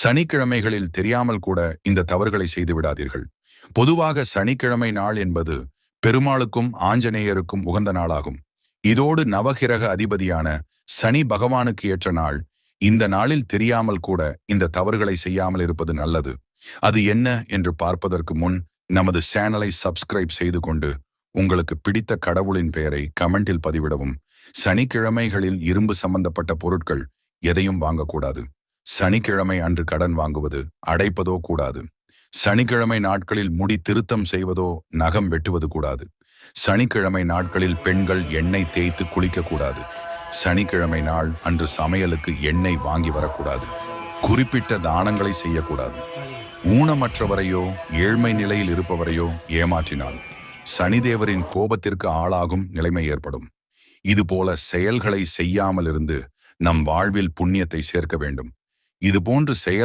சனிக்கிழமைகளில் தெரியாமல் கூட இந்த தவறுகளை செய்து விடாதீர்கள். பொதுவாக சனிக்கிழமை நாள் என்பது பெருமாளுக்கும் ஆஞ்சநேயருக்கும் உகந்த நாளாகும். இதோடு நவகிரக அதிபதியான சனி பகவானுக்கு ஏற்ற நாள். இந்த நாளில் தெரியாமல் கூட இந்த தவறுகளை செய்யாமல் இருப்பது நல்லது. அது என்ன என்று பார்ப்பதற்கு முன் நமது சேனலை சப்ஸ்கிரைப் செய்து கொண்டு உங்களுக்கு பிடித்த கடவுளின் பெயரை கமெண்டில் பதிவிடவும். சனிக்கிழமைகளில் இரும்பு சம்பந்தப்பட்ட பொருட்கள் எதையும் வாங்கக்கூடாது. சனிக்கிழமை அன்று கடன் வாங்குவது, அடைப்பதோ கூடாது. சனிக்கிழமை நாட்களில் முடி திருத்தம் செய்வதோ நகம் வெட்டுவது கூடாது. சனிக்கிழமை நாட்களில் பெண்கள் எண்ணெய் தேய்த்து குளிக்க கூடாது. சனிக்கிழமை நாள் அன்று சமையலுக்கு எண்ணெய் வாங்கி வரக்கூடாது. குறிப்பிட்ட தானங்களை செய்யக்கூடாது. ஊனமற்றவரையோ ஏழ்மை நிலையில் இருப்பவரையோ ஏமாற்றினால் சனிதேவரின் கோபத்திற்கு ஆளாகும் நிலைமை ஏற்படும். இதுபோல செயல்களை செய்யாமல் இருந்து நம் வாழ்வில் புண்ணியத்தை சேர்க்க வேண்டும். இதுபோன்று செயல்